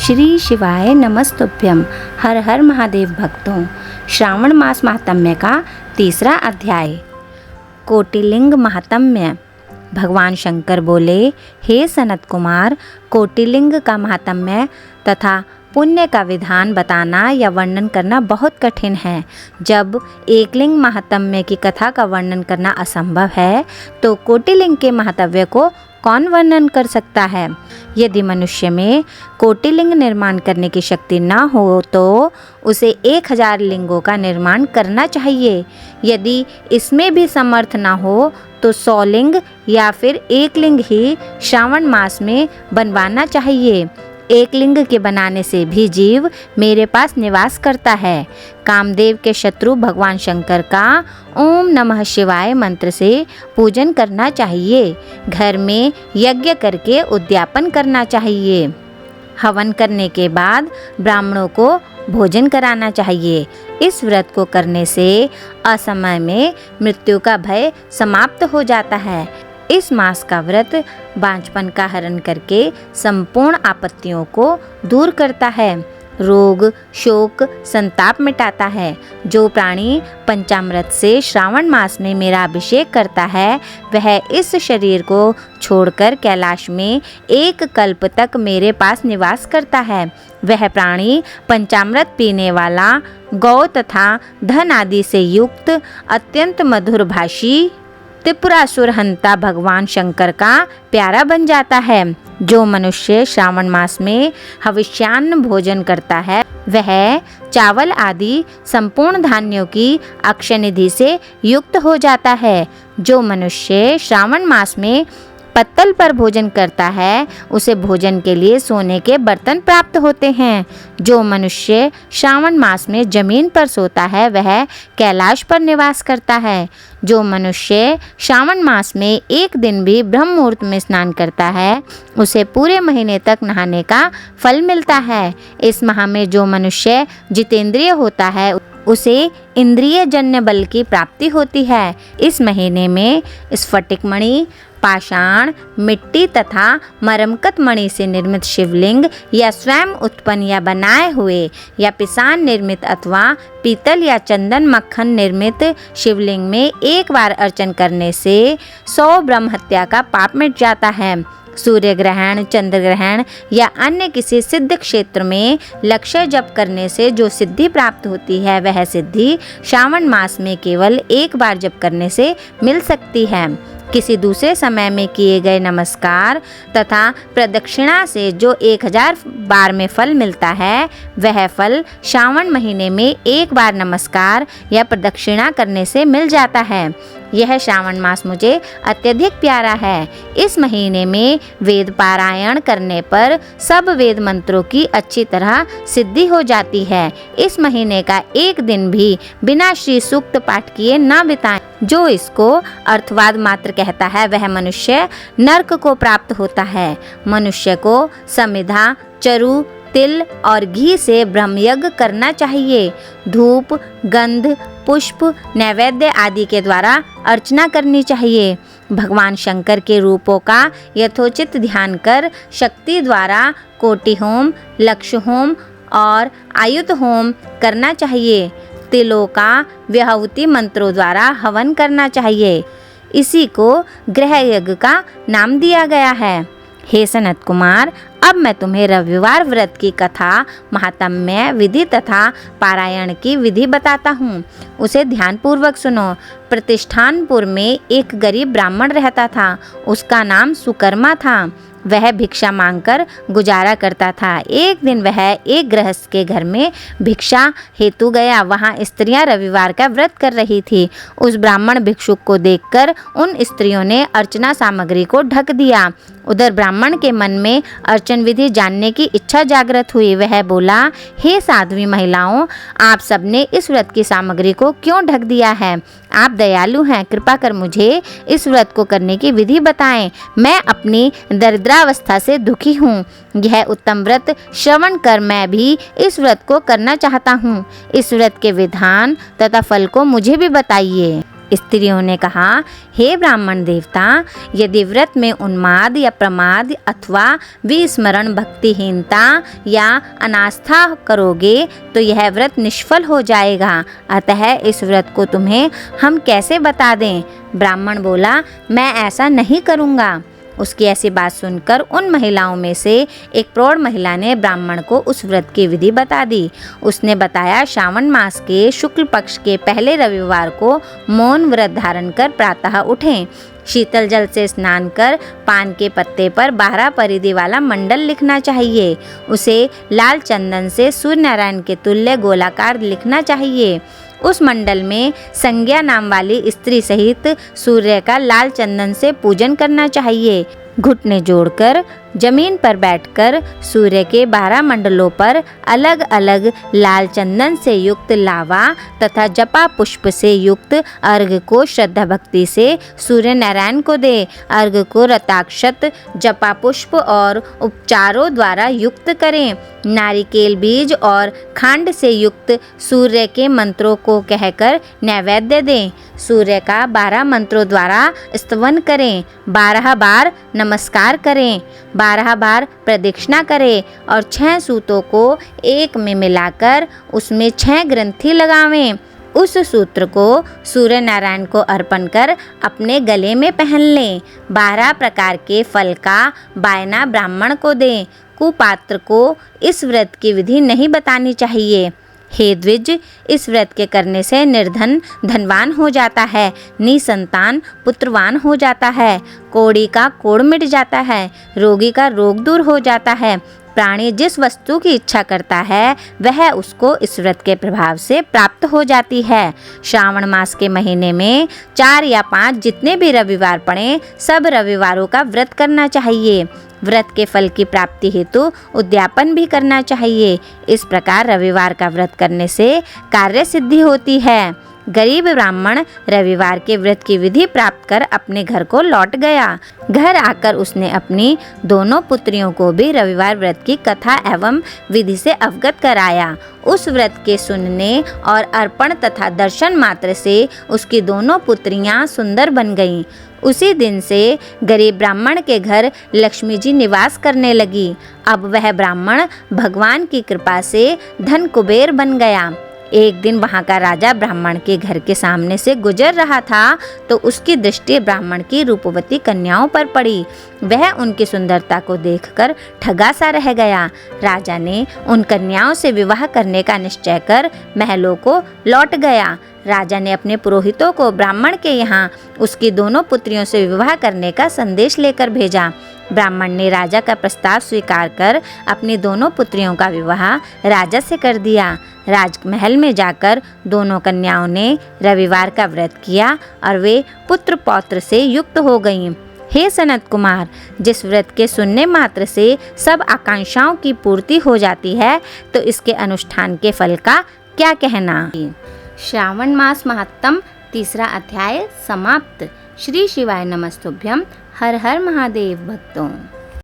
श्री शिवाय नमस्तुभ्यम। हर हर महादेव भक्तों। श्रावण मास महात्म्य का तीसरा अध्याय। कोटिलिंग महात्म्य। भगवान शंकर बोले, हे सनत कुमार, कोटिलिंग का महात्म्य तथा पुण्य का विधान बताना या वर्णन करना बहुत कठिन है। जब एकलिंग महात्म्य की कथा का वर्णन करना असंभव है, तो कोटिलिंग के महात्म्य को कौन वर्णन कर सकता है। यदि मनुष्य में कोटिलिंग निर्माण करने की शक्ति न हो तो उसे 1000 लिंगों का निर्माण करना चाहिए। यदि इसमें भी समर्थ न हो तो 100 लिंग या फिर एक लिंग ही श्रावण मास में बनवाना चाहिए। एक लिंग के बनाने से भी जीव मेरे पास निवास करता है। कामदेव के शत्रु भगवान शंकर का ओम नमः शिवाय मंत्र से पूजन करना चाहिए। घर में यज्ञ करके उद्यापन करना चाहिए। हवन करने के बाद ब्राह्मणों को भोजन कराना चाहिए। इस व्रत को करने से असमय में मृत्यु का भय समाप्त हो जाता है। इस मास का व्रत बांझपन का हरण करके संपूर्ण आपत्तियों को दूर करता है। रोग, शोक, संताप मिटाता है। जो प्राणी पंचामृत से श्रावण मास में मेरा अभिषेक करता है, वह इस शरीर को छोड़कर कैलाश में 1 कल्प तक मेरे पास निवास करता है। वह प्राणी पंचामृत पीने वाला, गौ तथा धन आदि से युक्त, अत्यंत मधुर भाषी त्रिपुरासुर हंता भगवान शंकर का प्यारा बन जाता है। जो मनुष्य श्रावण मास में हविष्यान्न भोजन करता है, वह चावल आदि संपूर्ण धान्यों की अक्षय निधि से युक्त हो जाता है। जो मनुष्य श्रावण मास में पत्तल पर भोजन करता है, उसे भोजन के लिए सोने के बर्तन प्राप्त होते हैं। जो मनुष्य श्रावण मास में जमीन पर सोता है, वह कैलाश पर निवास करता है। जो मनुष्य श्रावण मास में एक दिन भी ब्रह्म मुहूर्त में स्नान करता है, उसे पूरे महीने तक नहाने का फल मिलता है। इस माह में जो मनुष्य जितेंद्रिय होता है, उसे इंद्रिय जन्य बल की प्राप्ति होती है। इस महीने में स्फटिक मणि, पाषाण, मिट्टी तथा मरमकत मणि से निर्मित शिवलिंग या स्वयं उत्पन्न या बनाए हुए या पिसान निर्मित अथवा पीतल या चंदन मक्खन निर्मित शिवलिंग में एक बार अर्चन करने से 100 ब्रह्म हत्या का पाप मिट जाता है। सूर्य ग्रहण, चंद्र ग्रहण या अन्य किसी सिद्ध क्षेत्र में लक्ष्य जप करने से जो सिद्धि प्राप्त होती है, वह सिद्धि श्रावण मास में केवल एक बार जप करने से मिल सकती है। किसी दूसरे समय में किए गए नमस्कार तथा प्रदक्षिणा से जो 1000 बार में फल मिलता है, वह फल श्रावण महीने में एक बार नमस्कार या प्रदक्षिणा करने से मिल जाता है। यह श्रावण मास मुझे अत्यधिक प्यारा है। इस महीने में वेद पारायण करने पर सब वेद मंत्रों की अच्छी तरह सिद्धि हो जाती है। इस महीने का एक दिन भी बिना श्री सूक्त पाठ किए न बिताएं। जो इसको अर्थवाद मात्र कहता है, वह मनुष्य नरक को प्राप्त होता है। मनुष्य को समिधा, चरु, तिल और घी से ब्रह्मयज्ञ करना चाहिए। धूप, गंध, पुष्प, नैवेद्य आदि के द्वारा अर्चना करनी चाहिए। भगवान शंकर के रूपों का यथोचित ध्यान कर शक्ति द्वारा कोटि होम, लक्ष होम और आयुध होम करना चाहिए। तिलों का व्याहुति मंत्रों द्वारा हवन करना चाहिए। इसी को गृह यज्ञ का नाम दिया गया है। हे सनत कुमार, अब मैं तुम्हें रविवार व्रत की कथा, महात्म्य, विधि तथा पारायण की विधि बताता हूँ। उसे ध्यानपूर्वक सुनो। प्रतिष्ठानपुर में एक गरीब ब्राह्मण रहता था। उसका नाम सुकर्मा था। वह भिक्षा मांगकर गुजारा करता था। एक दिन वह एक गृहस्थ के घर में भिक्षा हेतु गया। वहाँ स्त्रियां रविवार का व्रत कर रही थी। उस ब्राह्मण भिक्षुक को देखकर उन स्त्रियों ने अर्चना सामग्री को ढक दिया। उधर ब्राह्मण के मन में अर्चन विधि जानने की इच्छा जागृत हुई। वह बोला, हे साध्वी महिलाओं, आप सबने इस व्रत की सामग्री को क्यों ढक दिया है? आप दयालु हैं, कृपा कर मुझे इस व्रत को करने की विधि बताएं। मैं अपनी दरिद्रावस्था से दुखी हूँ। यह उत्तम व्रत श्रवण कर मैं भी इस व्रत को करना चाहता हूँ। इस व्रत के विधान तथा फल को मुझे भी बताइए। स्त्रियों ने कहा, हे ब्राह्मण देवता, यदि व्रत में उन्माद या प्रमाद अथवा विस्मरण, भक्तिहीनता या अनास्था करोगे तो यह व्रत निष्फल हो जाएगा। अतः इस व्रत को तुम्हें हम कैसे बता दें? ब्राह्मण बोला, मैं ऐसा नहीं करूँगा। उसकी ऐसी बात सुनकर उन महिलाओं में से एक प्रौढ़ महिला ने ब्राह्मण को उस व्रत की विधि बता दी। उसने बताया, श्रावण मास के शुक्ल पक्ष के पहले रविवार को मौन व्रत धारण कर प्रातः उठें। शीतल जल से स्नान कर पान के पत्ते पर 12 परिधि वाला मंडल लिखना चाहिए। उसे लाल चंदन से सूर्य नारायण के तुल्य गोलाकार लिखना चाहिए। उस मंडल में संज्ञा नाम वाली स्त्री सहित सूर्य का लाल चंदन से पूजन करना चाहिए। घुटने जोड़कर जमीन पर बैठकर सूर्य के 12 मंडलों पर अलग अलग लाल चंदन से युक्त लावा तथा जपा पुष्प से युक्त अर्घ को श्रद्धा भक्ति से सूर्य नारायण को दे। अर्घ को रताक्षत, जपा पुष्प और उपचारों द्वारा युक्त करें। नारिकेल बीज और खांड से युक्त सूर्य के मंत्रों को कहकर नैवेद्य दें। सूर्य का 12 मंत्रों द्वारा स्तवन करें। 12 बार नमस्कार करें। 12 बार प्रदक्षिणा करें और 6 सूतों को एक में मिलाकर उसमें 6 ग्रंथि लगावें। उस सूत्र को सूर्य नारायण को अर्पण कर अपने गले में पहन लें। 12 प्रकार के फल का बायना ब्राह्मण को दें। कुपात्र को इस व्रत की विधि नहीं बतानी चाहिए। हे द्विज, इस व्रत के करने से निर्धन धनवान हो जाता है, निसंतान पुत्रवान हो जाता है, कोढ़ी का कोढ़ मिट जाता है, रोगी का रोग दूर हो जाता है। प्राणी जिस वस्तु की इच्छा करता है वह उसको इस व्रत के प्रभाव से प्राप्त हो जाती है। श्रावण मास के महीने में 4 या 5 जितने भी रविवार पड़े, सब रविवारों का व्रत करना चाहिए। व्रत के फल की प्राप्ति हेतु उद्यापन भी करना चाहिए। इस प्रकार रविवार का व्रत करने से कार्य सिद्धि होती है। गरीब ब्राह्मण रविवार के व्रत की विधि प्राप्त कर अपने घर को लौट गया। घर आकर उसने अपनी दोनों पुत्रियों को भी रविवार व्रत की कथा एवं विधि से अवगत कराया। उस व्रत के सुनने और अर्पण तथा दर्शन मात्र से उसकी दोनों पुत्रियां सुंदर बन गईं। उसी दिन से गरीब ब्राह्मण के घर लक्ष्मी जी निवास करने लगी। अब वह ब्राह्मण भगवान की कृपा से धन कुबेर बन गया। एक दिन वहाँ का राजा ब्राह्मण के घर के सामने से गुजर रहा था तो उसकी दृष्टि ब्राह्मण की रूपवती कन्याओं पर पड़ी। वह उनकी सुंदरता को देखकर ठगा सा रह गया। राजा ने उन कन्याओं से विवाह करने का निश्चय कर महलों को लौट गया। राजा ने अपने पुरोहितों को ब्राह्मण के यहाँ उसकी दोनों पुत्रियों से विवाह करने का संदेश लेकर भेजा। ब्राह्मण ने राजा का प्रस्ताव स्वीकार कर अपनी दोनों पुत्रियों का विवाह राजा से कर दिया। राजमहल में जाकर दोनों कन्याओं ने रविवार का व्रत किया और वे पुत्र पौत्र से युक्त हो गईं। हे सनत कुमार, जिस व्रत के सुनने मात्र से सब आकांक्षाओं की पूर्ति हो जाती है तो इसके अनुष्ठान के फल का क्या कहना। श्रावण मास महात्म 3रा अध्याय समाप्त। श्री शिवाय नमस्तुभ्यम। हर हर महादेव भक्तों।